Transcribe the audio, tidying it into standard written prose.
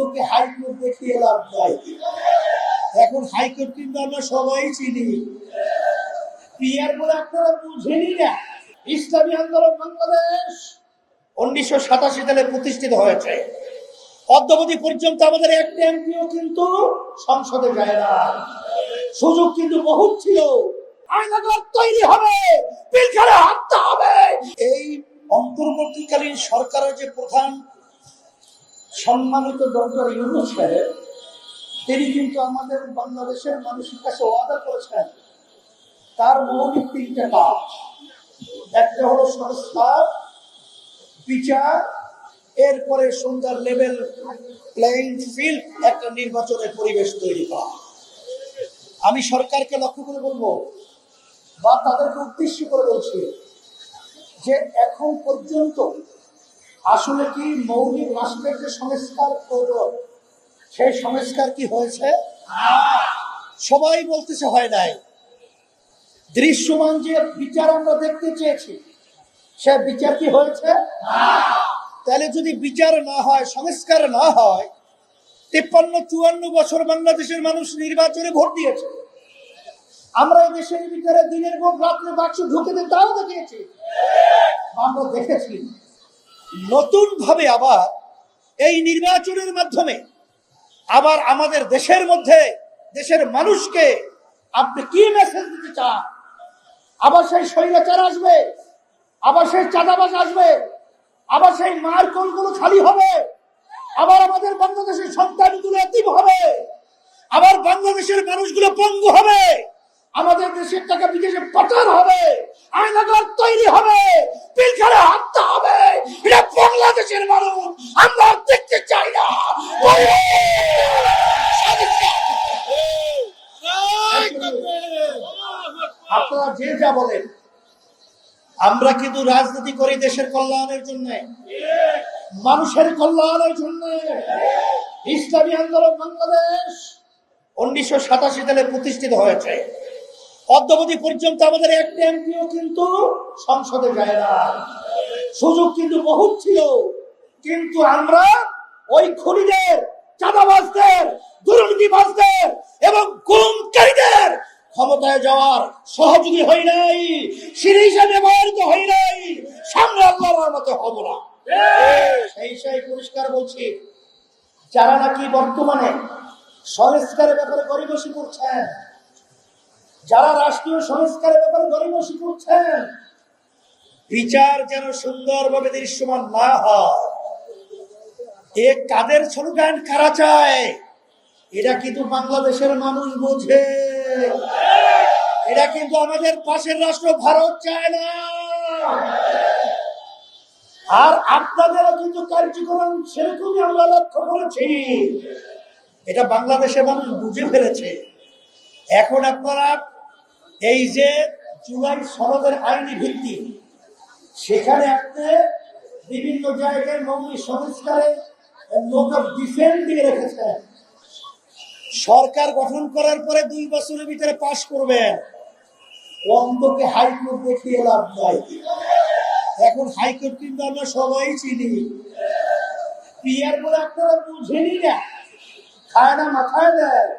অন্ধকে high court দেখিয়ে লাভ নাই। এখন হাইকোর্ট কিন্তু আমরা সবাই চিনি। পিয়ার বলে আপনারা বুঝেনি না। ইসলামী আন্দোলন বাংলাদেশ 1987 সালে প্রতিষ্ঠিত হয়েছে। অদ্যাবধি পর্যন্ত আমাদের একটা এমপিও কিন্তু সংসদে যায় না। সুযোগ কিন্তু বহুত ছিল। আইনাগর তৈরি হবে, পিলখানে হাঁটতে হবে। এই অন্তর্বর্তীকালীন সরকারের যে প্রধান সম্মানিত ডক্টর ইউনূস সাহেব, তিনি কিন্তু আমাদের বাংলাদেশের মানুষের কাছে ওয়াদা করেছেন তার মৌলিক 3টা কাজ। একটা হলো সংস্কার, বিচার, এরপরে সুন্দর লেভেল প্লেইং ফিল্ড, একটা নির্বাচনের পরিবেশ তৈরি করা। আমি সরকারকে লক্ষ্য করে বলবো বা তাদেরকে উদ্দেশ্য করে বলছি যে এখন পর্যন্ত আসলে কি মৌলিক রাষ্ট্রের যে সংস্কার প্রয়োজন, সেই সংস্কার কি হয়েছে? সবাই বলতেছে হয় নাই। দৃশ্যমান যে বিচার আমরা দেখতে চেয়েছি, সে বিচার কি হয়েছে? তাহলে যদি বিচার না হয়, সংস্কার না হয়, 53-54 বছর বাংলাদেশের মানুষ নির্বাচনে ভোট দিয়েছে। আমরা এই দেশের ভিতরে দিনের ভোট রাত্রে বাক্স ঢুকে দেন, তাও দেখিয়েছি। আমরা দেখেছি নতুন ভাবে আবার এই নির্বাচনের মাধ্যমে আবার আমাদের দেশের মধ্যে দেশের মানুষকে আপনি কি মেসেজ দিতে চান? আবার সেই স্বৈরাচার আসবে, আবার সেই চাঁদাবাজ আসবে, আবার সেই মার কোলগুলো খালি হবে, আবার আমাদের বাংলাদেশের সন্তানগুলো এতিম হবে, আবার বাংলাদেশের মানুষগুলো পঙ্গু হবে, আমাদের দেশের টাকা বিদেশে পাচার হবে, আয়নাগর তৈরি হবে, পিলখানে হাঁটতে হবে। এটা বাংলাদেশের মানুষ আমরা দেখতে চাই না। আপনারা যে যা বলেন, আমরা কিন্তু রাজনীতি করি দেশের কল্যাণের জন্য, মানুষের কল্যাণের জন্য। ইসলামী আন্দোলন বাংলাদেশ 1987 সালে প্রতিষ্ঠিত হয়েছে। অদ্যাবধি পর্যন্ত আমাদের একটা এমপিও কিন্তু সংসদে যায় না। সুযোগ কিন্তু বহুত ছিল, কিন্তু আমরা ওই খুনিদের, চাঁদাবাজদের, দুর্নীতিবাজদের এবং গুমকারীদের ক্ষমতায় যাওয়ার সহযোগী হই নাই, সিঁড়ি হিসেবে ব্যবহৃত হই নাই। সামনে আল্লাহর রহমতে হব না। সেই পরিষ্কার বলছি, যারা নাকি বর্তমানে সংস্কারের ব্যাপারে গরিমসি করছেন, যারা রাষ্ট্রীয় সংস্কারের ব্যাপারে গরিমসি করছেন, বিচার যেন সুন্দরভাবে দৃশ্যমান না হয়। এ কাদের স্লোগান, কারা চায়? এটা কিন্তু বাংলাদেশের মানুষ বোঝে। এটা কিন্তু আমাদের পাশের রাষ্ট্র ভারত চায় না। আর আপনাদেরও কিন্তু কার্যক্রম সেরকমই আমরা লক্ষ্য করেছি। এটা বাংলাদেশের মানুষ বুঝে ফেলেছে। এখন আপনারা এই যে জুলাই সনদের আইনি ভিত্তি, সেখানে আপনি বিভিন্ন জায়গায় মৌলিক সংস্কারে লোক অফ ডিফেন্স দিয়ে রেখেছেন। সরকার গঠন করার পরে 2 বছরের ভিতরে পাশ করবেন। অন্ধকে হাইকোর্ট দেখিয়ে লাভ নাই। এখন হাইকোর্ট কিন্তু আমরা সবাই চিনি। পিয়ার বলে আপনারা বুঝেনি না, খায় না মাথায় দেয়।